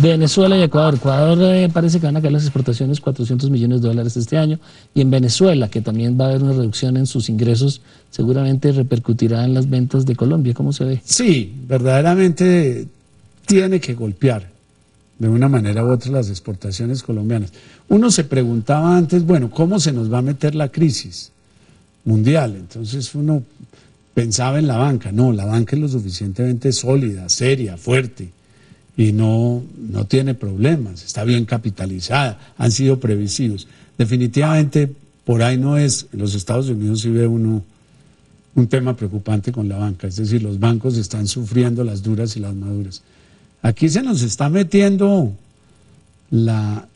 Venezuela y Ecuador. Ecuador parece que van a caer las exportaciones $400 millones este año, y en Venezuela, que también va a haber una reducción en sus ingresos, seguramente repercutirá en las ventas de Colombia. ¿Cómo se ve? Sí, verdaderamente tiene que golpear de una manera u otra las exportaciones colombianas. Uno se preguntaba antes, bueno, ¿cómo se nos va a meter la crisis mundial? Entonces uno pensaba en la banca. No, la banca es lo suficientemente sólida, seria, fuerte, y no tiene problemas, está bien capitalizada, han sido previsivos. Definitivamente por ahí no es. En los Estados Unidos sí ve uno un tema preocupante con la banca, es decir, los bancos están sufriendo las duras y las maduras. Aquí se nos está metiendo la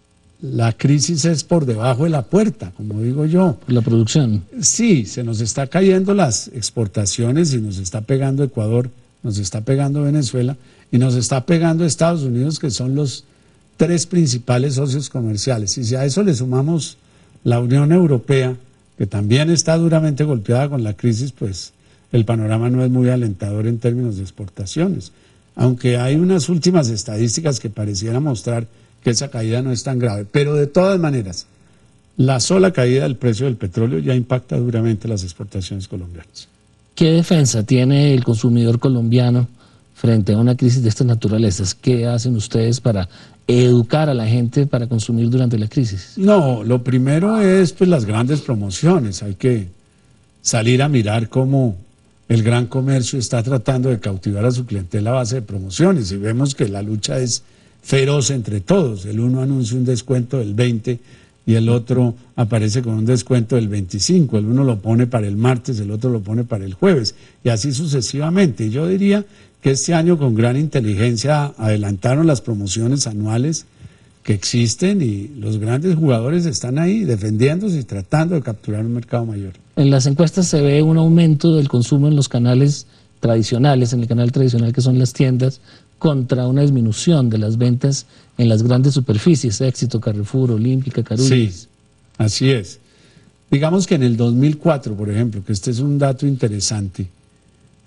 crisis, es por debajo de la puerta, como digo yo. La producción. Sí, se nos está cayendo las exportaciones y nos está pegando Ecuador, nos está pegando Venezuela y nos está pegando Estados Unidos, que son los tres principales socios comerciales. Y si a eso le sumamos la Unión Europea, que también está duramente golpeada con la crisis, pues el panorama no es muy alentador en términos de exportaciones. Aunque hay unas últimas estadísticas que parecieran mostrar que esa caída no es tan grave. Pero de todas maneras, la sola caída del precio del petróleo ya impacta duramente las exportaciones colombianas. ¿Qué defensa tiene el consumidor colombiano frente a una crisis de estas naturalezas? ¿Qué hacen ustedes para educar a la gente para consumir durante la crisis? No, lo primero es pues las grandes promociones. Hay que salir a mirar cómo el gran comercio está tratando de cautivar a su clientela a base de promociones, y vemos que la lucha es feroz entre todos. El uno anuncia un descuento del 20% y el otro aparece con un descuento del 25%. El uno lo pone para el martes, el otro lo pone para el jueves, y así sucesivamente. Y yo diría que este año con gran inteligencia adelantaron las promociones anuales que existen, y los grandes jugadores están ahí defendiéndose y tratando de capturar un mercado mayor. En las encuestas se ve un aumento del consumo en los canales tradicionales, en el canal tradicional que son las tiendas, contra una disminución de las ventas en las grandes superficies, Éxito, Carrefour, Olímpica, Carulli. Sí, así es. Digamos que en el 2004, por ejemplo, que este es un dato interesante,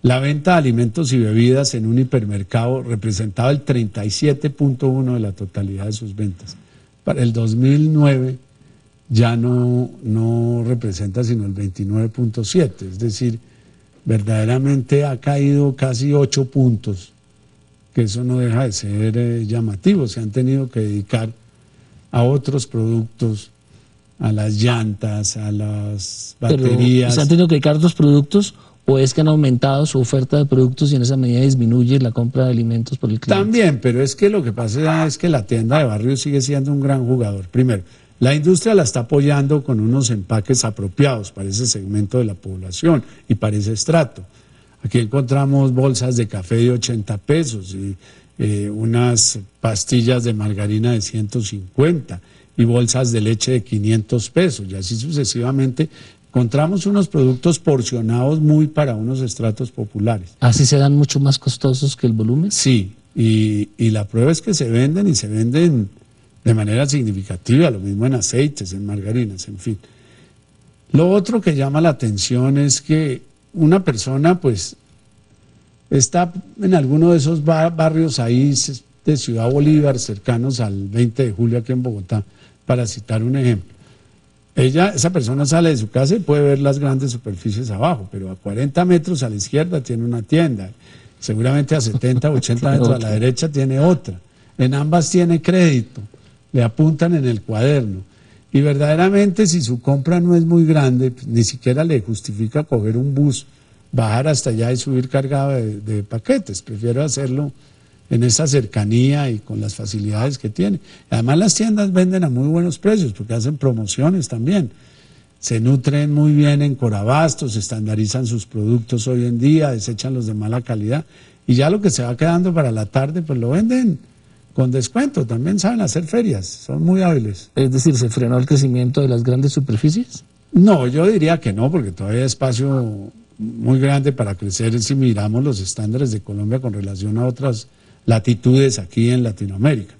la venta de alimentos y bebidas en un hipermercado representaba el 37.1% de la totalidad de sus ventas. Para el 2009 ya no representa sino el 29.7%, es decir, verdaderamente ha caído casi 8 puntos, que eso no deja de ser llamativo. Se han tenido que dedicar a otros productos, a las llantas, a las baterías. ¿Pero se han tenido que dedicar a otros productos, o es que han aumentado su oferta de productos y en esa medida disminuye la compra de alimentos por el cliente? También, pero es que lo que pasa es que la tienda de barrio sigue siendo un gran jugador. Primero, la industria la está apoyando con unos empaques apropiados para ese segmento de la población y para ese estrato. Aquí encontramos bolsas de café de 80 pesos y unas pastillas de margarina de 150 y bolsas de leche de 500 pesos, y así sucesivamente. Encontramos unos productos porcionados muy para unos estratos populares. ¿Así se dan mucho más costosos que el volumen? Sí, y la prueba es que se venden, y se venden de manera significativa, lo mismo en aceites, en margarinas, en fin. Lo otro que llama la atención es que una persona pues está en alguno de esos barrios ahí de Ciudad Bolívar, cercanos al 20 de julio aquí en Bogotá, para citar un ejemplo. Esa persona sale de su casa y puede ver las grandes superficies abajo, pero a 40 metros a la izquierda tiene una tienda, seguramente a 70 o 80 metros a la derecha tiene otra. En ambas tiene crédito, le apuntan en el cuaderno. Y verdaderamente, si su compra no es muy grande, pues ni siquiera le justifica coger un bus, bajar hasta allá y subir cargado de paquetes. Prefiero hacerlo en esa cercanía y con las facilidades que tiene. Además, las tiendas venden a muy buenos precios porque hacen promociones también. Se nutren muy bien en corabastos, estandarizan sus productos hoy en día, desechan los de mala calidad, y ya lo que se va quedando para la tarde, pues lo venden con descuento. También saben hacer ferias, son muy hábiles. Es decir, ¿se frenó el crecimiento de las grandes superficies? No, yo diría que no, porque todavía hay espacio muy grande para crecer si miramos los estándares de Colombia con relación a otras latitudes aquí en Latinoamérica.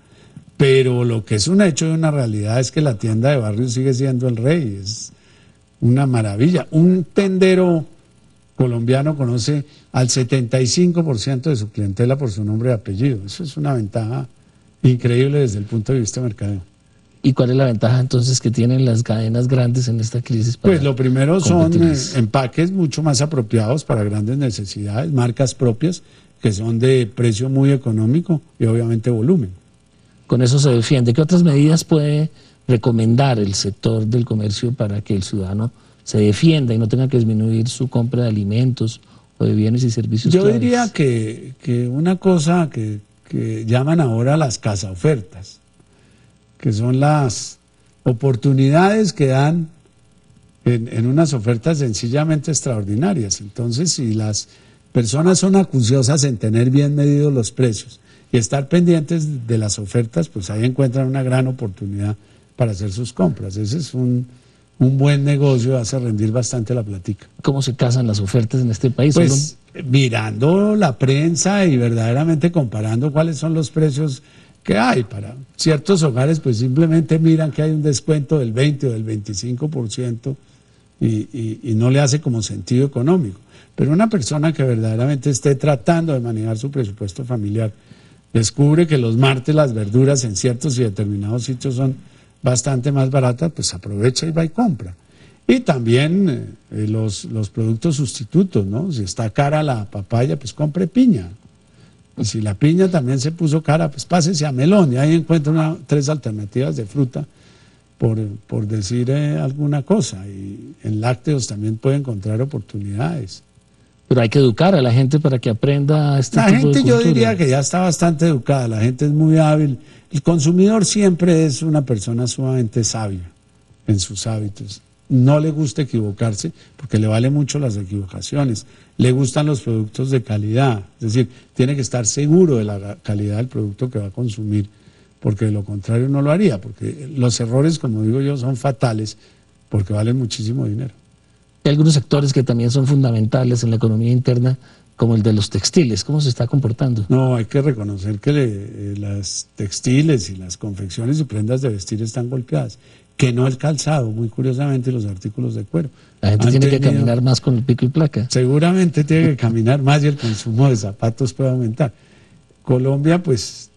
Pero lo que es un hecho y una realidad es que la tienda de barrio sigue siendo el rey, es una maravilla. Un tendero colombiano conoce al 75% de su clientela por su nombre y apellido. Eso es una ventaja increíble desde el punto de vista de mercadeo. ¿Y cuál es la ventaja entonces que tienen las cadenas grandes en esta crisis? Pues lo primero son empaques mucho más apropiados para grandes necesidades, marcas propias que son de precio muy económico y obviamente volumen. Con eso se defiende. ¿Qué otras medidas puede recomendar el sector del comercio para que el ciudadano se defienda y no tenga que disminuir su compra de alimentos o de bienes y servicios? Yo diría que una cosa que llaman ahora las casaofertas, que son las oportunidades que dan en unas ofertas sencillamente extraordinarias. Entonces, si las personas son acuciosas en tener bien medidos los precios y estar pendientes de las ofertas, pues ahí encuentran una gran oportunidad para hacer sus compras. Ese es un buen negocio, hace rendir bastante la platica. ¿Cómo se casan las ofertas en este país? Pues mirando la prensa y verdaderamente comparando cuáles son los precios que hay para ciertos hogares, pues simplemente miran que hay un descuento del 20 o del 25% y no le hace como sentido económico. Pero una persona que verdaderamente esté tratando de manejar su presupuesto familiar descubre que los martes las verduras en ciertos y determinados sitios son bastante más baratas, pues aprovecha y va y compra. Y también los productos sustitutos, ¿no? Si está cara la papaya, pues compre piña. Y si la piña también se puso cara, pues pásese a melón y ahí encuentra 3 alternativas de fruta, por decir alguna cosa. Y en lácteos también puede encontrar oportunidades. Pero hay que educar a la gente para que aprenda este tipo de cultura. La gente, yo diría que ya está bastante educada, la gente es muy hábil. El consumidor siempre es una persona sumamente sabia en sus hábitos. No le gusta equivocarse porque le vale mucho las equivocaciones. Le gustan los productos de calidad, es decir, tiene que estar seguro de la calidad del producto que va a consumir, porque de lo contrario no lo haría, porque los errores, como digo yo, son fatales porque valen muchísimo dinero. Hay algunos sectores que también son fundamentales en la economía interna, como el de los textiles. ¿Cómo se está comportando? No, hay que reconocer que las textiles y las confecciones y prendas de vestir están golpeadas, que no el calzado, muy curiosamente los artículos de cuero. La gente tiene que caminar más con el pico y placa. Seguramente tiene que caminar más y el consumo de zapatos puede aumentar. Colombia pues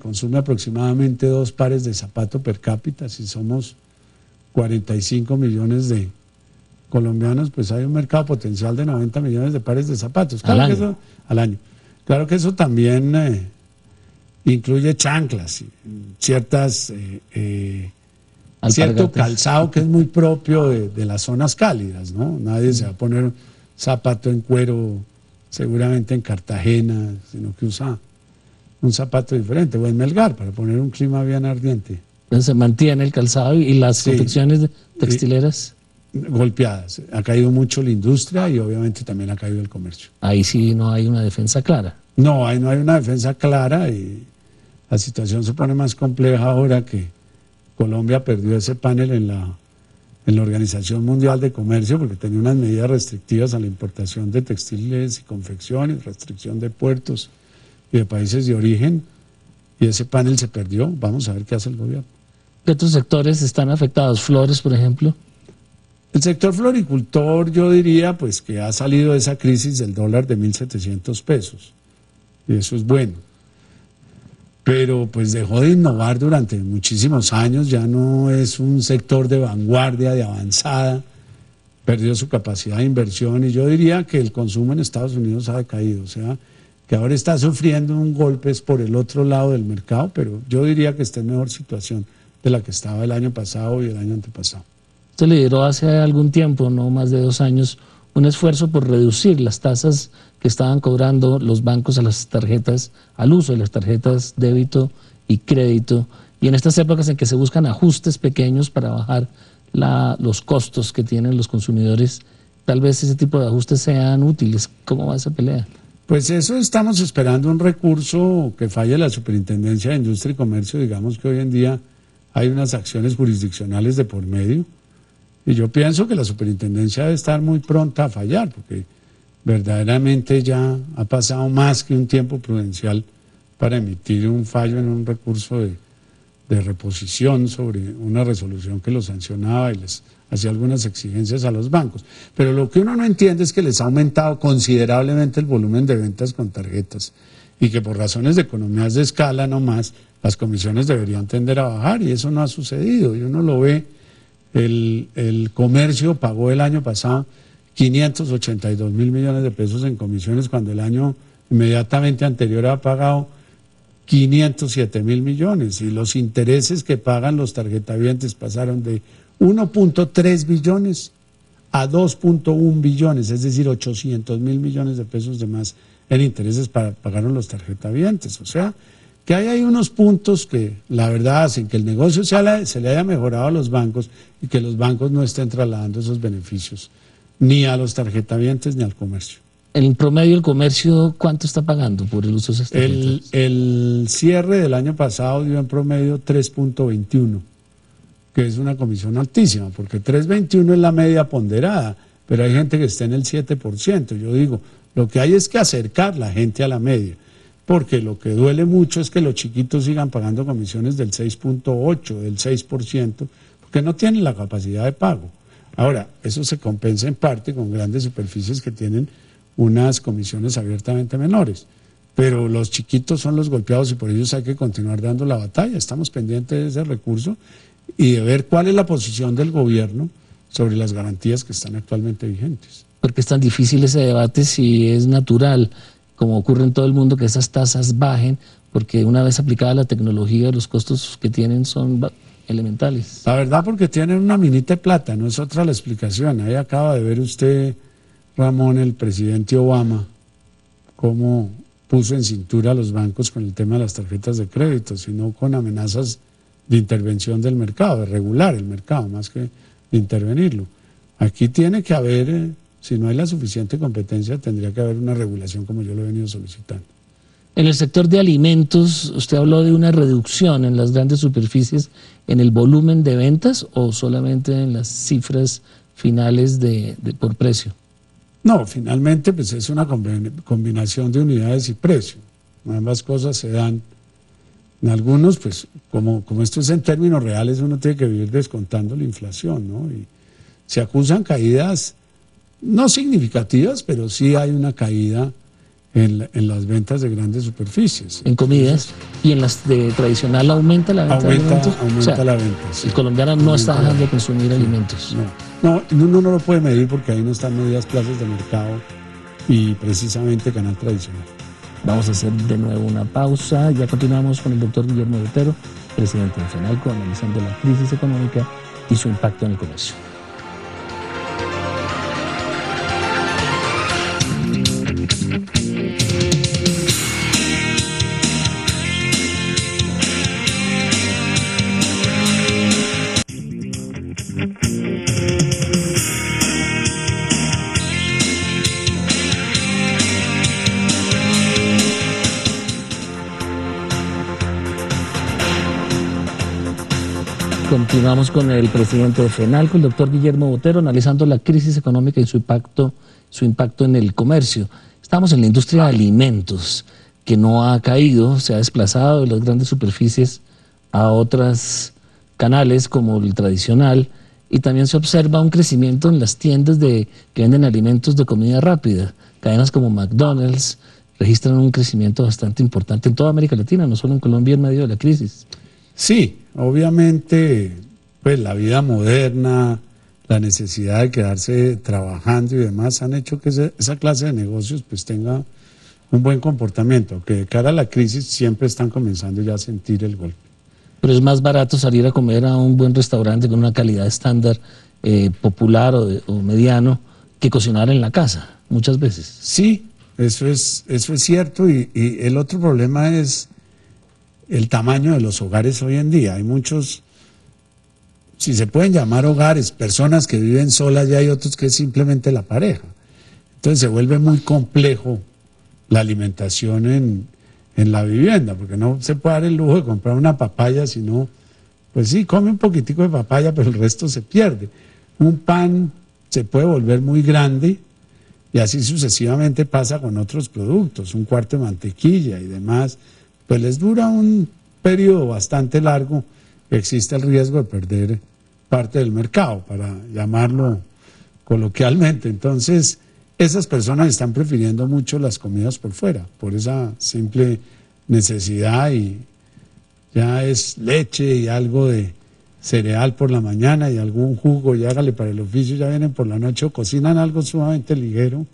consume aproximadamente 2 pares de zapatos per cápita. Si somos 45 millones de colombianos, pues hay un mercado potencial de 90 millones de pares de zapatos. Claro que eso, al año. Claro que eso también incluye chanclas, ciertas... cierto calzado que es muy propio de las zonas cálidas, ¿no? Nadie se va a poner un zapato en cuero seguramente en Cartagena, sino que usa un zapato diferente, o en Melgar, para poner un clima bien ardiente. Entonces se mantiene el calzado y las confecciones textileras golpeadas. Ha caído mucho la industria y obviamente también ha caído el comercio. Ahí sí no hay una defensa clara. No, ahí no hay una defensa clara y la situación se pone más compleja ahora que Colombia perdió ese panel en la Organización Mundial de Comercio porque tenía unas medidas restrictivas a la importación de textiles y confecciones, restricción de puertos y de países de origen, y ese panel se perdió. Vamos a ver qué hace el gobierno. ¿Qué otros sectores están afectados? Flores, por ejemplo. El sector floricultor, yo diría pues que ha salido de esa crisis del dólar de 1.700 pesos, y eso es bueno. Pero pues dejó de innovar durante muchísimos años, ya no es un sector de vanguardia, de avanzada, perdió su capacidad de inversión y yo diría que el consumo en Estados Unidos ha decaído, o sea, que ahora está sufriendo un golpe por el otro lado del mercado, pero yo diría que está en mejor situación de la que estaba el año pasado y el año antepasado. Usted lideró hace algún tiempo, no más de 2 años, un esfuerzo por reducir las tasas que estaban cobrando los bancos a las tarjetas, al uso de las tarjetas débito y crédito, y en estas épocas en que se buscan ajustes pequeños para bajar los costos que tienen los consumidores, tal vez ese tipo de ajustes sean útiles. ¿Cómo va esa pelea? Pues eso estamos esperando, un recurso que falle la Superintendencia de Industria y Comercio. Digamos que hoy en día hay unas acciones jurisdiccionales de por medio, y yo pienso que la Superintendencia debe estar muy pronta a fallar, porque verdaderamente ya ha pasado más que un tiempo prudencial para emitir un fallo en un recurso de de reposición sobre una resolución que los sancionaba y les hacía algunas exigencias a los bancos. Pero lo que uno no entiende es que les ha aumentado considerablemente el volumen de ventas con tarjetas y que por razones de economías de escala nomás las comisiones deberían tender a bajar y eso no ha sucedido. Y uno lo ve, el comercio pagó el año pasado 582 mil millones de pesos en comisiones cuando el año inmediatamente anterior ha pagado 507 mil millones y los intereses que pagan los tarjetavientes pasaron de 1.3 billones a 2.1 billones, es decir, 800 mil millones de pesos de más en intereses pagaron los tarjetavientes. O sea, que hay unos puntos que la verdad hacen que el negocio se le haya mejorado a los bancos y que los bancos no estén trasladando esos beneficios ni a los tarjetavientes ni al comercio. En promedio, el comercio, ¿cuánto está pagando por el uso de esas tarjetas? El cierre del año pasado dio en promedio 3.21, que es una comisión altísima, porque 3.21 es la media ponderada, pero hay gente que está en el 7%. Yo digo, lo que hay es que acercar la gente a la media, porque lo que duele mucho es que los chiquitos sigan pagando comisiones del 6.8, del 6%, porque no tienen la capacidad de pago. Ahora, eso se compensa en parte con grandes superficies que tienen unas comisiones abiertamente menores, pero los chiquitos son los golpeados y por ellos hay que continuar dando la batalla. Estamos pendientes de ese recurso y de ver cuál es la posición del gobierno sobre las garantías que están actualmente vigentes. Porque es tan difícil ese debate si es natural, como ocurre en todo el mundo, que esas tasas bajen, porque una vez aplicada la tecnología, los costos que tienen son elementales. La verdad, porque tienen una minita de plata, no es otra la explicación. Ahí acaba de ver usted, Ramón, el presidente Obama, cómo puso en cintura a los bancos con el tema de las tarjetas de crédito, sino con amenazas de intervención del mercado, de regular el mercado, más que de intervenirlo. Aquí tiene que haber, si no hay la suficiente competencia, tendría que haber una regulación como yo lo he venido solicitando. En el sector de alimentos, ¿usted habló de una reducción en las grandes superficies en el volumen de ventas o solamente en las cifras finales por precio? No, finalmente pues es una combinación de unidades y precio. Ambas cosas se dan. En algunos, pues como esto es en términos reales, uno tiene que vivir descontando la inflación, ¿no? Y se acusan caídas no significativas, pero sí hay una caída en las ventas de grandes superficies. En comidas. Y en las de tradicional aumenta la venta de alimentos. Aumenta la venta, sí. El colombiano no está dejando de consumir alimentos. No, uno no lo puede medir porque ahí no están medidas plazas de mercado y precisamente canal tradicional. Vamos a hacer de nuevo una pausa. Ya continuamos con el doctor Guillermo Botero, presidente de FENALCO, analizando la crisis económica y su impacto en el comercio. Continuamos con el presidente de FENALCO, el doctor Guillermo Botero, analizando la crisis económica y su impacto en el comercio. Estamos en la industria de alimentos, que no ha caído, se ha desplazado de las grandes superficies a otros canales como el tradicional, y también se observa un crecimiento en las tiendas que venden alimentos de comida rápida. Cadenas como McDonald's registran un crecimiento bastante importante en toda América Latina, no solo en Colombia en medio de la crisis. Sí, obviamente, pues la vida moderna, la necesidad de quedarse trabajando y demás han hecho que esa clase de negocios pues tenga un buen comportamiento, que de cara a la crisis siempre están comenzando ya a sentir el golpe. Pero es más barato salir a comer a un buen restaurante con una calidad estándar popular o mediano que cocinar en la casa, muchas veces. Sí, eso es cierto y el otro problema es el tamaño de los hogares hoy en día. Hay muchos, si se pueden llamar hogares, personas que viven solas y hay otros que es simplemente la pareja. Entonces se vuelve muy complejo la alimentación en la vivienda, porque no se puede dar el lujo de comprar una papaya, sino, pues sí, come un poquitico de papaya, pero el resto se pierde. Un pan se puede volver muy grande y así sucesivamente pasa con otros productos, un cuarto de mantequilla y demás. Pues les dura un periodo bastante largo existe el riesgo de perder parte del mercado, para llamarlo coloquialmente. Entonces, esas personas están prefiriendo mucho las comidas por fuera, por esa simple necesidad, y ya es leche y algo de cereal por la mañana y algún jugo, y hágale para el oficio, ya vienen por la noche o cocinan algo sumamente ligero,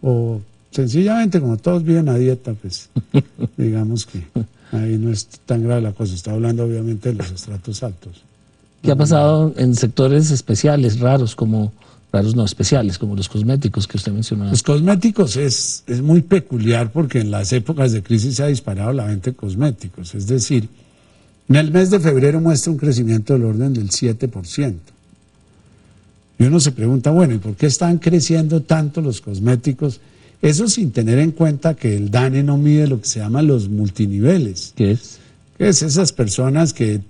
o sencillamente como todos viven a dieta, pues digamos que ahí no es tan grave la cosa. Está hablando obviamente de los estratos altos. ¿Qué ha pasado en sectores especiales, raros no especiales, como los cosméticos que usted mencionaba? Los cosméticos es muy peculiar, porque en las épocas de crisis se ha disparado la venta de cosméticos. Es decir, en el mes de febrero muestra un crecimiento del orden del 7%. Y uno se pregunta, bueno, ¿y por qué están creciendo tanto los cosméticos? Eso sin tener en cuenta que el DANE no mide lo que se llama los multiniveles. ¿Qué es? Que es esas personas que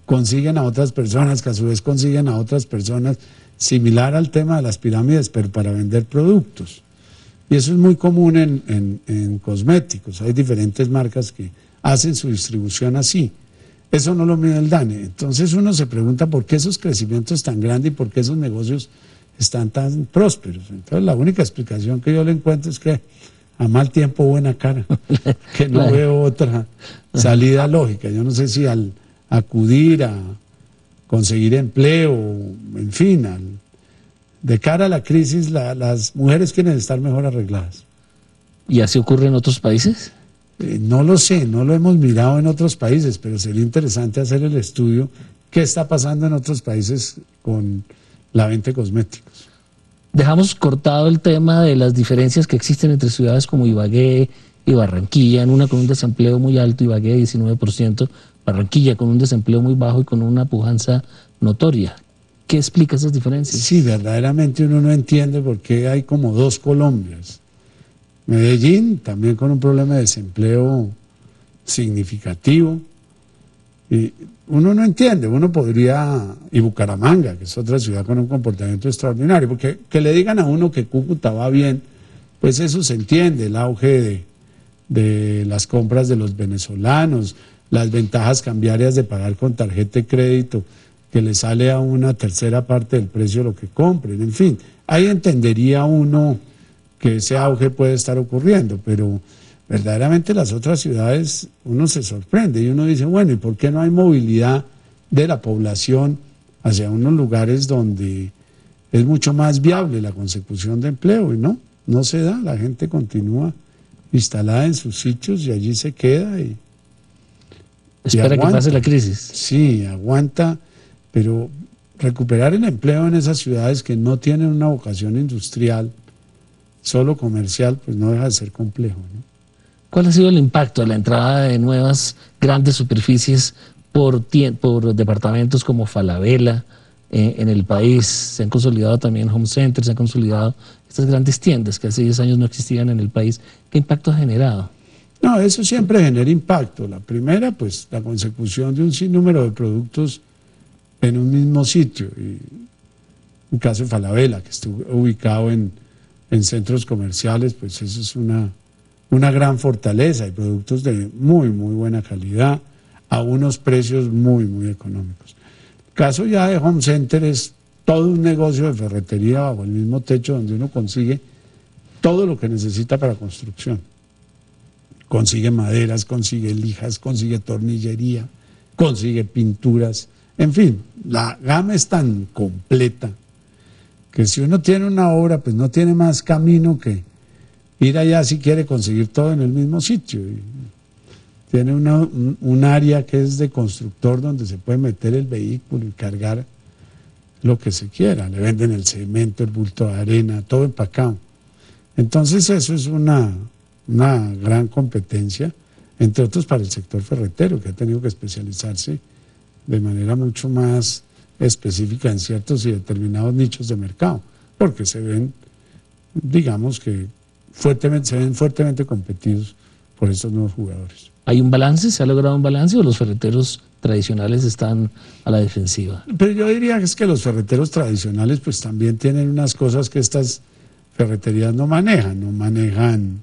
consiguen a otras personas, que a su vez consiguen a otras personas, similar al tema de las pirámides, pero para vender productos. Y eso es muy común en cosméticos. Hay diferentes marcas que hacen su distribución así. Eso no lo mide el DANE. Entonces uno se pregunta por qué esos crecimientos tan grandes y por qué esos negocios están tan prósperos. Entonces la única explicación que yo le encuentro es que a mal tiempo buena cara, que no veo otra salida lógica. Yo no sé si al acudir a conseguir empleo, en fin, de cara a la crisis, las mujeres quieren estar mejor arregladas. ¿Y así ocurre en otros países? No lo sé, no lo hemos mirado en otros países, pero sería interesante hacer el estudio qué está pasando en otros países con la venta de cosméticos. Dejamos cortado el tema de las diferencias que existen entre ciudades como Ibagué y Barranquilla, en una con un desempleo muy alto, Ibagué 19%, Barranquilla con un desempleo muy bajo y con una pujanza notoria. ¿Qué explica esas diferencias? Sí, verdaderamente uno no entiende por qué hay como dos Colombias. Medellín también con un problema de desempleo significativo. Y uno no entiende, uno podría, y Bucaramanga, que es otra ciudad con un comportamiento extraordinario, porque que le digan a uno que Cúcuta va bien, pues eso se entiende, el auge de las compras de los venezolanos, las ventajas cambiarias de pagar con tarjeta de crédito, que le sale a una tercera parte del precio de lo que compren, en fin, ahí entendería uno que ese auge puede estar ocurriendo, pero verdaderamente las otras ciudades uno se sorprende y uno dice, bueno, ¿y por qué no hay movilidad de la población hacia unos lugares donde es mucho más viable la consecución de empleo? Y no se da, la gente continúa instalada en sus sitios y allí se queda y espera que pase la crisis. Sí, aguanta, pero recuperar el empleo en esas ciudades que no tienen una vocación industrial, solo comercial, pues no deja de ser complejo, ¿no? ¿Cuál ha sido el impacto de la entrada de nuevas grandes superficies por departamentos como Falabella en el país? Se han consolidado también home centers, se han consolidado estas grandes tiendas que hace 10 años no existían en el país. ¿Qué impacto ha generado? No, eso siempre genera impacto. La primera, pues la consecución de un sinnúmero de productos en un mismo sitio. Y un caso de Falabella, que estuvo ubicado en centros comerciales, pues eso es una gran fortaleza, y productos de muy buena calidad a unos precios muy económicos. El caso ya de home center es todo un negocio de ferretería bajo el mismo techo, donde uno consigue todo lo que necesita para construcción. Consigue maderas, consigue lijas, consigue tornillería, consigue pinturas, en fin, la gama es tan completa que si uno tiene una obra, pues no tiene más camino que ir allá si quiere conseguir todo en el mismo sitio. Y tiene un área que es de constructor, donde se puede meter el vehículo y cargar lo que se quiera. Le venden el cemento, el bulto de arena, todo empacado. Entonces eso es una gran competencia, entre otros para el sector ferretero, que ha tenido que especializarse de manera mucho más específica en ciertos y determinados nichos de mercado, porque se ven, digamos que se ven fuertemente competidos por estos nuevos jugadores. ¿Hay un balance? ¿Se ha logrado un balance o los ferreteros tradicionales están a la defensiva? Pero yo diría que es que los ferreteros tradicionales pues también tienen unas cosas que estas ferreterías no manejan,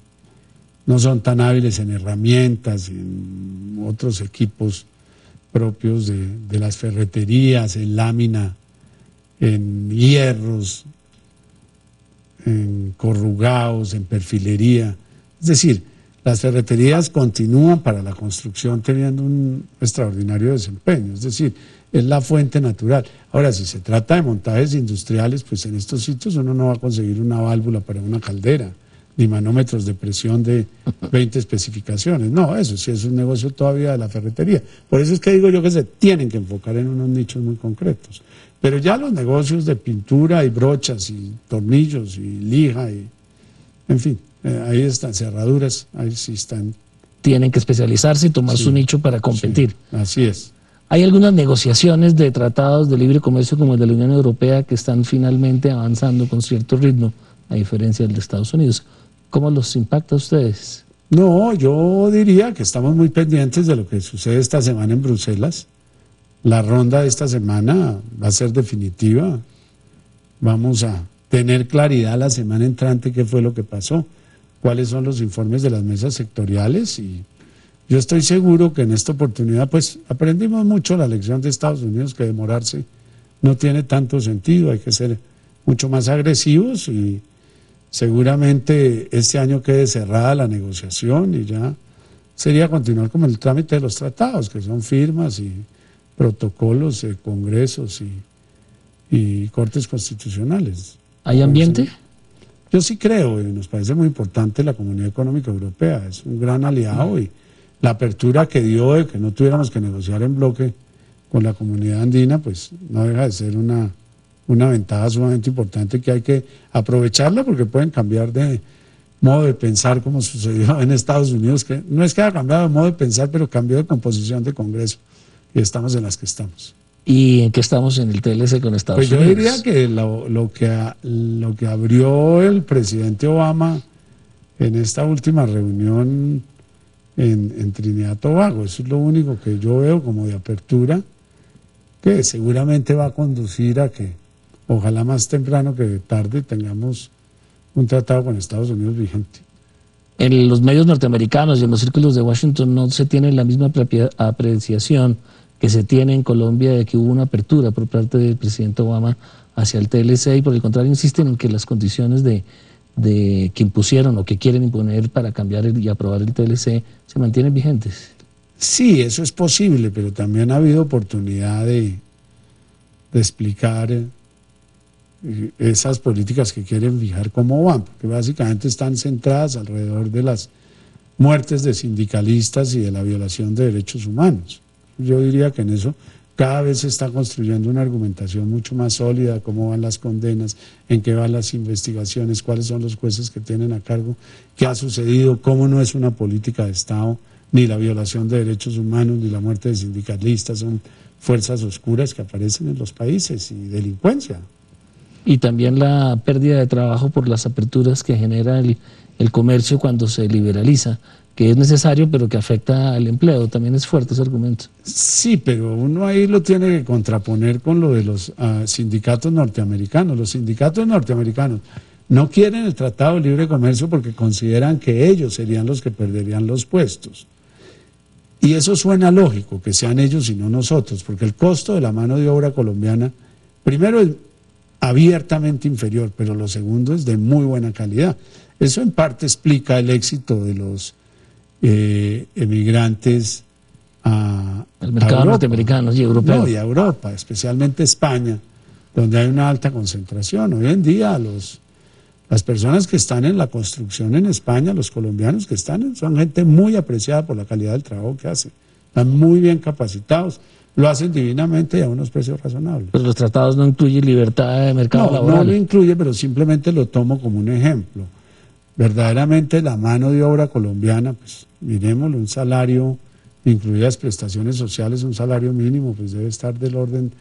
no son tan hábiles en herramientas, en otros equipos propios de las ferreterías, en lámina, en hierros, en corrugados, en perfilería. Es decir, las ferreterías continúan para la construcción teniendo un extraordinario desempeño, es decir, es la fuente natural. Ahora, si se trata de montajes industriales, pues en estos sitios uno no va a conseguir una válvula para una caldera, ni manómetros de presión de 20 especificaciones. No, eso sí es un negocio todavía de la ferretería. Por eso es que digo yo que se tienen que enfocar en unos nichos muy concretos. Pero ya los negocios de pintura y brochas y tornillos y lija, y, en fin, ahí están cerraduras, ahí sí están. Tienen que especializarse y tomar su nicho para competir. Sí, así es. Hay algunas negociaciones de tratados de libre comercio como el de la Unión Europea que están finalmente avanzando con cierto ritmo, a diferencia del de Estados Unidos. ¿Cómo los impacta a ustedes? No, yo diría que estamos muy pendientes de lo que sucede esta semana en Bruselas. La ronda de esta semana va a ser definitiva. Vamos a tener claridad la semana entrante qué fue lo que pasó, cuáles son los informes de las mesas sectoriales, y yo estoy seguro que en esta oportunidad pues aprendimos mucho la lección de Estados Unidos, que demorarse no tiene tanto sentido, hay que ser mucho más agresivos, y seguramente este año quede cerrada la negociación y ya sería continuar como el trámite de los tratados, que son firmas y protocolos, congresos y cortes constitucionales. ¿Hay ambiente? Yo sí creo, y nos parece muy importante la Comunidad Económica Europea, es un gran aliado, y la apertura que dio de que no tuviéramos que negociar en bloque con la comunidad andina, pues no deja de ser una ventaja sumamente importante que hay que aprovecharla, porque pueden cambiar de modo de pensar, como sucedió en Estados Unidos, que no es que haya cambiado de modo de pensar, pero cambió de composición de Congreso, y estamos en las que estamos. ¿Y en qué estamos en el TLC con Estados Unidos? Pues yo diría que lo que abrió el presidente Obama en esta última reunión en Trinidad y Tobago, eso es lo único que yo veo como de apertura, que seguramente va a conducir a que ojalá más temprano que tarde tengamos un tratado con Estados Unidos vigente. En los medios norteamericanos y en los círculos de Washington no se tiene la misma apreciación que se tiene en Colombia de que hubo una apertura por parte del presidente Obama hacia el TLC, y por el contrario insisten en que las condiciones de que impusieron o que quieren imponer para cambiar y aprobar el TLC se mantienen vigentes. Sí, eso es posible, pero también ha habido oportunidad de explicar esas políticas que quieren fijar cómo van, porque básicamente están centradas alrededor de las muertes de sindicalistas y de la violación de derechos humanos. Yo diría que en eso cada vez se está construyendo una argumentación mucho más sólida, cómo van las condenas, en qué van las investigaciones, cuáles son los jueces que tienen a cargo, qué ha sucedido, cómo no es una política de Estado, ni la violación de derechos humanos, ni la muerte de sindicalistas, son fuerzas oscuras que aparecen en los países, y delincuencia. Y también la pérdida de trabajo por las aperturas que genera el comercio cuando se liberaliza, que es necesario pero que afecta al empleo. También es fuerte ese argumento. Sí, pero uno ahí lo tiene que contraponer con lo de los sindicatos norteamericanos. Los sindicatos norteamericanos no quieren el Tratado de Libre Comercio porque consideran que ellos serían los que perderían los puestos. Y eso suena lógico, que sean ellos y no nosotros, porque el costo de la mano de obra colombiana, primero, es abiertamente inferior, pero lo segundo es de muy buena calidad. Eso en parte explica el éxito de los emigrantes al mercado norteamericano y europeo. No, y a Europa, especialmente España, donde hay una alta concentración. Hoy en día las personas que están en la construcción en España, los colombianos que están, son gente muy apreciada por la calidad del trabajo que hacen. Están muy bien capacitados, lo hacen divinamente y a unos precios razonables. Pero los tratados no incluyen libertad de mercado laboral. No lo incluye, pero simplemente lo tomo como un ejemplo. Verdaderamente la mano de obra colombiana, pues miremoslo, un salario, incluidas prestaciones sociales, un salario mínimo, pues debe estar del orden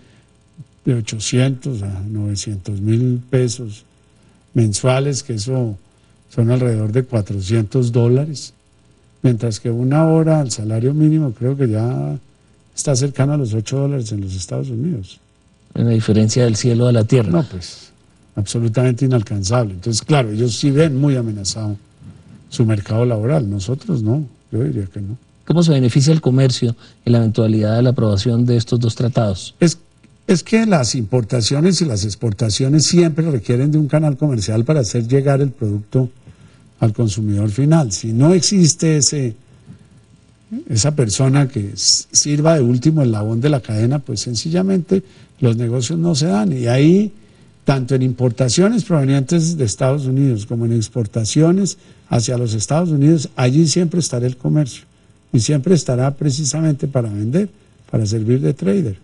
de 800 a 900.000 pesos mensuales, que eso son alrededor de $400, mientras que una hora al salario mínimo creo que ya está cercano a los $8 en los Estados Unidos. Una diferencia del cielo a la tierra. No, pues absolutamente inalcanzable. Entonces, claro, ellos sí ven muy amenazado su mercado laboral, nosotros no, yo diría que no. ¿Cómo se beneficia el comercio en la eventualidad de la aprobación de estos dos tratados? Es que las importaciones y las exportaciones siempre requieren de un canal comercial para hacer llegar el producto al consumidor final. Si no existe esa persona que sirva de último eslabón de la cadena, pues sencillamente los negocios no se dan. Y ahí, tanto en importaciones provenientes de Estados Unidos como en exportaciones hacia los Estados Unidos, allí siempre estará el comercio. Y siempre estará precisamente para vender, para servir de trader.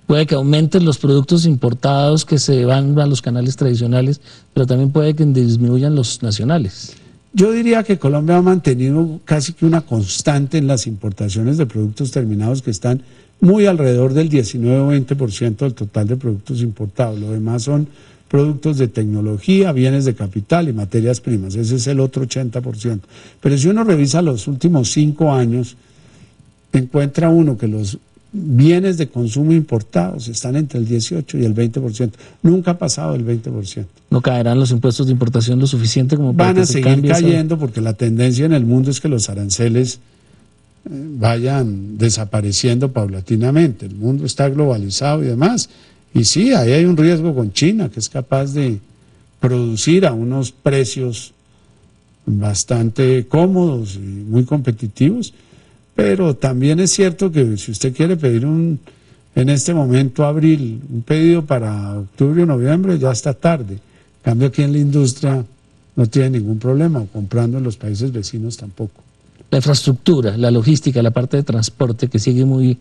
Puede que aumenten los productos importados que se van a los canales tradicionales, pero también puede que disminuyan los nacionales. Yo diría que Colombia ha mantenido casi que una constante en las importaciones de productos terminados que están muy alrededor del 19 o 20% del total de productos importados. Lo demás son productos de tecnología, bienes de capital y materias primas. Ese es el otro 80%. Pero si uno revisa los últimos 5 años, encuentra uno que los bienes de consumo importados están entre el 18 y el 20%. Nunca ha pasado el 20%. ¿No caerán los impuestos de importación lo suficiente como para van a seguir cayendo porque la tendencia en el mundo es que los aranceles vayan desapareciendo paulatinamente. El mundo está globalizado y demás. Y sí, ahí hay un riesgo con China, que es capaz de producir a unos precios bastante cómodos y muy competitivos. Pero también es cierto que si usted quiere pedir en este momento, abril, un pedido para octubre o noviembre, ya está tarde. En cambio, aquí en la industria no tiene ningún problema, o comprando en los países vecinos tampoco. La infraestructura, la logística, la parte de transporte que sigue muy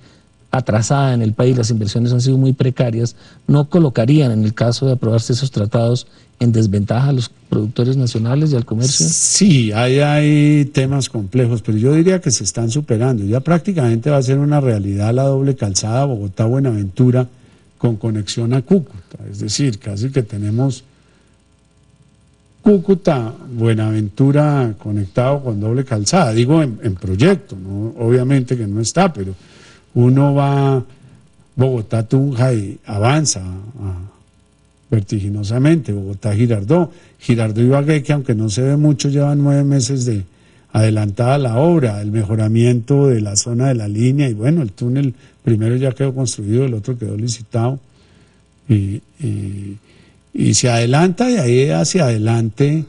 atrasada en el país, las inversiones han sido muy precarias, ¿no colocarían, en el caso de aprobarse esos tratados, en desventaja a los productores nacionales y al comercio? Sí, hay temas complejos, pero yo diría que se están superando. Ya prácticamente va a ser una realidad la doble calzada Bogotá-Buenaventura con conexión a Cúcuta. Es decir, casi que tenemos Cúcuta-Buenaventura conectado con doble calzada. Digo en proyecto, ¿no? Obviamente que no está, pero uno va Bogotá-Tunja y avanza vertiginosamente. Bogotá-Girardó. Girardó-Ibagué, que aunque no se ve mucho, llevan 9 meses de adelantada la obra, el mejoramiento de la zona de la línea, y bueno, el túnel primero ya quedó construido, el otro quedó licitado, y se adelanta de ahí hacia adelante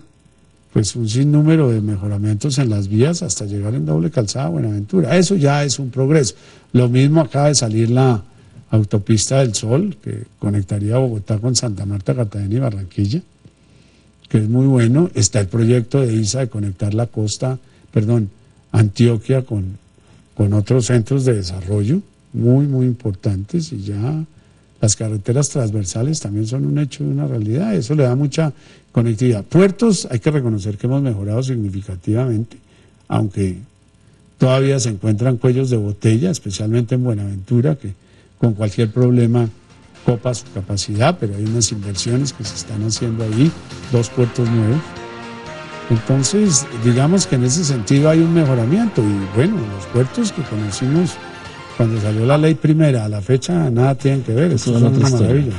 pues un sinnúmero de mejoramientos en las vías hasta llegar en doble calzada a Buenaventura. Eso ya es un progreso. Lo mismo acaba de salir la autopista del Sol, que conectaría Bogotá con Santa Marta, Cartagena y Barranquilla, que es muy bueno. Está el proyecto de ISA de conectar la costa, Antioquia con otros centros de desarrollo muy, muy importantes, y ya las carreteras transversales también son un hecho y una realidad. Eso le da mucha conectividad. Puertos, hay que reconocer que hemos mejorado significativamente, aunque todavía se encuentran cuellos de botella, especialmente en Buenaventura, que con cualquier problema copa su capacidad, pero hay unas inversiones que se están haciendo ahí, 2 puertos nuevos. Entonces, digamos que en ese sentido hay un mejoramiento, y bueno, los puertos que conocimos cuando salió la ley primera a la fecha nada tienen que ver, eso es una maravilla.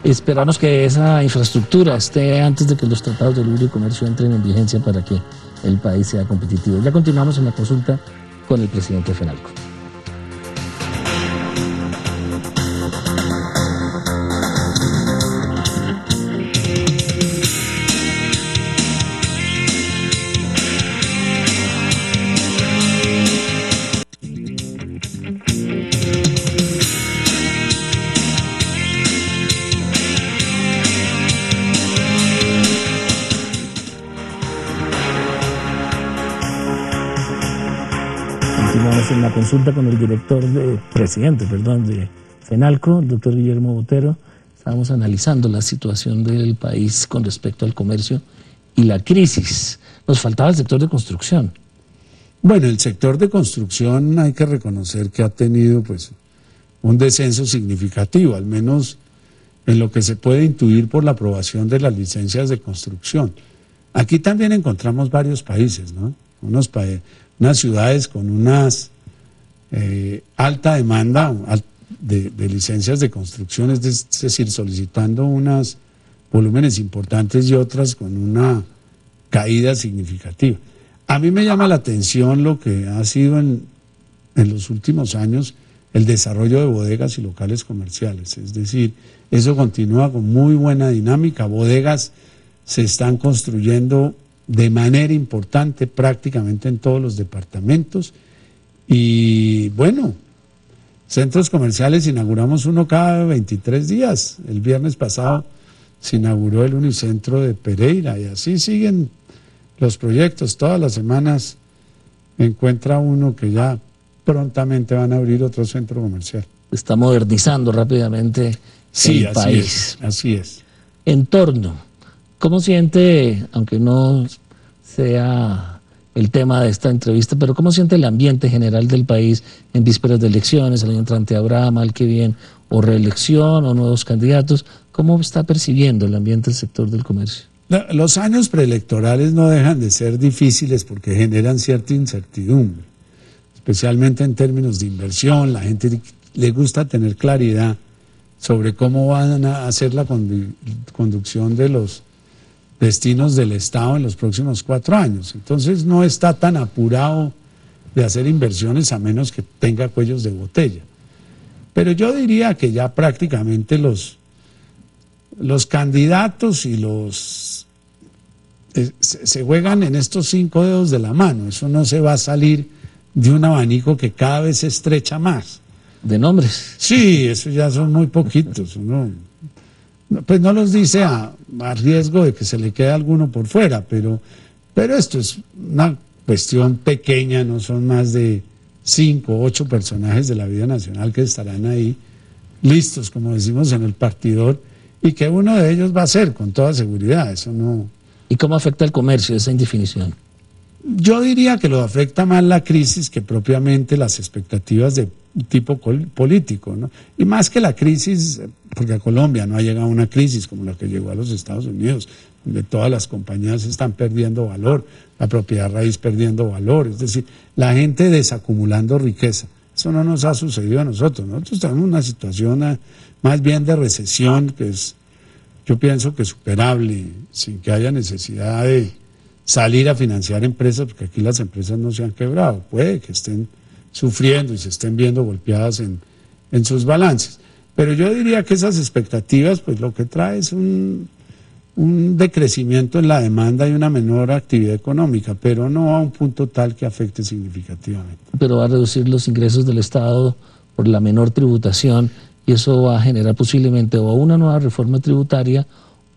Esperamos que esa infraestructura esté antes de que los tratados de libre comercio entren en vigencia para que el país sea competitivo. Ya continuamos en la consulta con el presidente de FENALCO. En la consulta con el presidente de FENALCO, el doctor Guillermo Botero. Estábamos analizando la situación del país con respecto al comercio y la crisis. Nos faltaba el sector de construcción. Bueno, el sector de construcción hay que reconocer que ha tenido pues un descenso significativo, al menos en lo que se puede intuir por la aprobación de las licencias de construcción. Aquí también encontramos varios países, ¿no? Unas ciudades con unas alta demanda de licencias de construcción, es decir, solicitando unos volúmenes importantes, y otras con una caída significativa. A mí me llama la atención lo que ha sido en los últimos años el desarrollo de bodegas y locales comerciales. Es decir, eso continúa con muy buena dinámica. Bodegas se están construyendo de manera importante prácticamente en todos los departamentos. Y bueno, centros comerciales inauguramos uno cada 23 días. El viernes pasado se inauguró el Unicentro de Pereira y así siguen los proyectos. Todas las semanas encuentra uno que ya prontamente van a abrir otro centro comercial. Está modernizando rápidamente el país. Así es. Entorno. ¿Cómo siente, aunque no sea el tema de esta entrevista, pero cómo siente el ambiente general del país en vísperas de elecciones, el año entrante habrá, mal que bien, o reelección o nuevos candidatos? ¿Cómo está percibiendo el ambiente del sector del comercio? Los años preelectorales no dejan de ser difíciles porque generan cierta incertidumbre, especialmente en términos de inversión. La gente le gusta tener claridad sobre cómo van a hacer la conducción de los destinos del Estado en los próximos 4 años. Entonces no está tan apurado de hacer inversiones a menos que tenga cuellos de botella. Pero yo diría que ya prácticamente los candidatos y se juegan en estos 5 dedos de la mano. Eso no se va a salir de un abanico que cada vez se estrecha más. ¿De nombres? Sí, eso ya son muy poquitos. Pues no los dice a riesgo de que se le quede alguno por fuera, pero esto es una cuestión pequeña, no son más de 5 o 8 personajes de la vida nacional que estarán ahí listos, como decimos en el partidor, y que uno de ellos va a ser con toda seguridad. Eso no. ¿Y cómo afecta el comercio esa indefinición? Yo diría que lo afecta más la crisis que propiamente las expectativas de tipo político, ¿no? Y más que la crisis, porque a Colombia no ha llegado una crisis como la que llegó a los Estados Unidos, donde todas las compañías están perdiendo valor, la propiedad raíz perdiendo valor, es decir, la gente desacumulando riqueza. Eso no nos ha sucedido a nosotros. Nosotros tenemos una situación más bien de recesión que es, yo pienso que superable, sin que haya necesidad de salir a financiar empresas, porque aquí las empresas no se han quebrado. Puede que estén sufriendo y se estén viendo golpeadas en sus balances. Pero yo diría que esas expectativas, pues lo que trae es un decrecimiento en la demanda y una menor actividad económica, pero no a un punto tal que afecte significativamente. Pero va a reducir los ingresos del Estado por la menor tributación y eso va a generar posiblemente o una nueva reforma tributaria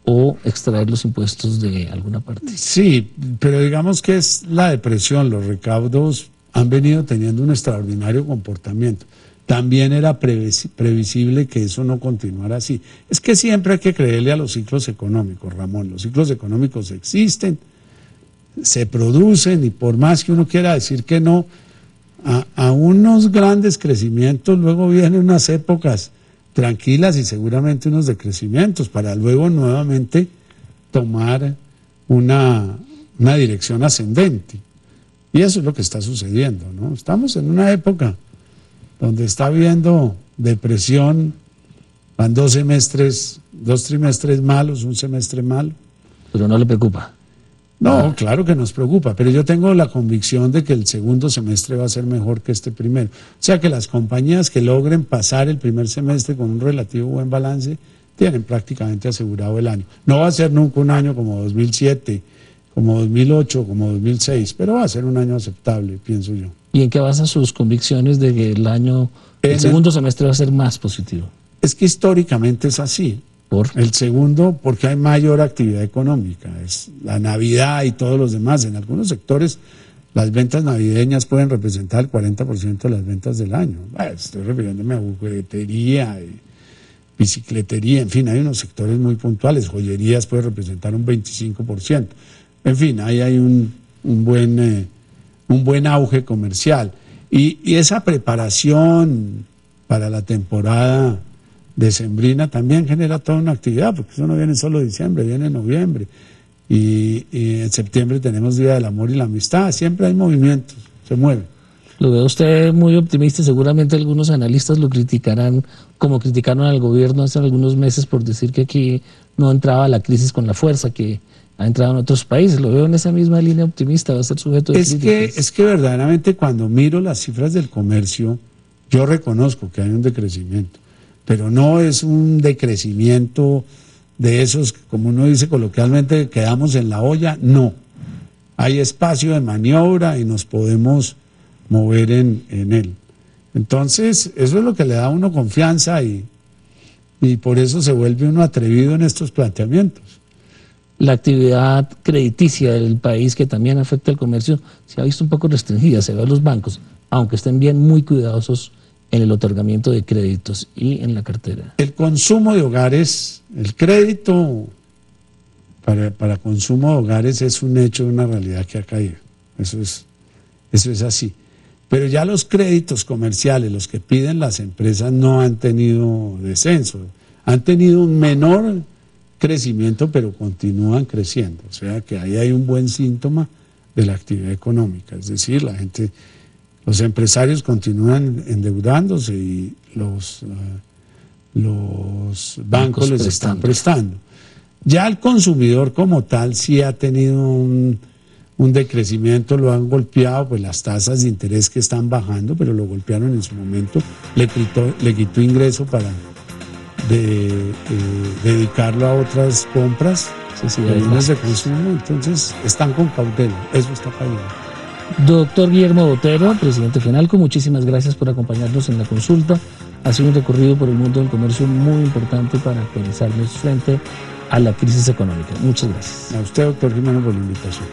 o extraer los impuestos de alguna parte. Sí, pero digamos que es la depresión, los recaudos han venido teniendo un extraordinario comportamiento. También era previsible que eso no continuara así. Es que siempre hay que creerle a los ciclos económicos, Ramón. Los ciclos económicos existen, se producen y por más que uno quiera decir que no, a unos grandes crecimientos luego vienen unas épocas tranquilas y seguramente unos decrecimientos para luego nuevamente tomar una dirección ascendente. Y eso es lo que está sucediendo, ¿no? Estamos en una época donde está habiendo depresión, van 2 trimestres malos, un semestre malo. Pero no le preocupa. No, claro que nos preocupa, pero yo tengo la convicción de que el segundo semestre va a ser mejor que este primero. O sea que las compañías que logren pasar el primer semestre con un relativo buen balance tienen prácticamente asegurado el año. No va a ser nunca un año como 2007, como 2008, como 2006, pero va a ser un año aceptable, pienso yo. ¿Y en qué basan sus convicciones de que el segundo semestre va a ser más positivo? Es que históricamente es así. El segundo, porque hay mayor actividad económica, es la Navidad y todos los demás. En algunos sectores las ventas navideñas pueden representar el 40% de las ventas del año. Estoy refiriéndome a juguetería, bicicletería, en fin, hay unos sectores muy puntuales. Joyerías puede representar un 25%. En fin, ahí hay un buen auge comercial. Y esa preparación para la temporada decembrina también genera toda una actividad, porque eso no viene solo diciembre, viene en noviembre. Y en septiembre tenemos Día del Amor y la Amistad, siempre hay movimientos, se mueve. Lo veo usted muy optimista, seguramente algunos analistas lo criticarán como criticaron al gobierno hace algunos meses por decir que aquí no entraba la crisis con la fuerza que ha entrado en otros países. Lo veo en esa misma línea optimista, va a ser sujeto de críticas. Es que verdaderamente cuando miro las cifras del comercio, yo reconozco que hay un decrecimiento, pero no es un decrecimiento de esos, como uno dice coloquialmente, quedamos en la olla, no. Hay espacio de maniobra y nos podemos mover en él. Entonces, eso es lo que le da a uno confianza y por eso se vuelve uno atrevido en estos planteamientos. La actividad crediticia del país, que también afecta al comercio, se ha visto un poco restringida, se ve a los bancos, aunque estén bien muy cuidadosos en el otorgamiento de créditos y en la cartera. El consumo de hogares, el crédito para consumo de hogares es un hecho, una realidad que ha caído. Eso es así. Pero ya los créditos comerciales, los que piden las empresas, no han tenido descenso. Han tenido un menor crecimiento, pero continúan creciendo. O sea que ahí hay un buen síntoma de la actividad económica. Es decir, los empresarios continúan endeudándose y los bancos les están prestando. Ya el consumidor como tal sí ha tenido un decrecimiento, lo han golpeado, pues las tasas de interés que están bajando, pero lo golpearon en su momento, le quitó ingreso para dedicarlo a otras compras, bienes de consumo, entonces están con cautela, eso está cayendo. Doctor Guillermo Botero, presidente FENALCO, muchísimas gracias por acompañarnos en la consulta. Ha sido un recorrido por el mundo del comercio muy importante para actualizarnos frente a la crisis económica. Muchas gracias. A usted, doctor Jimeno, por la invitación.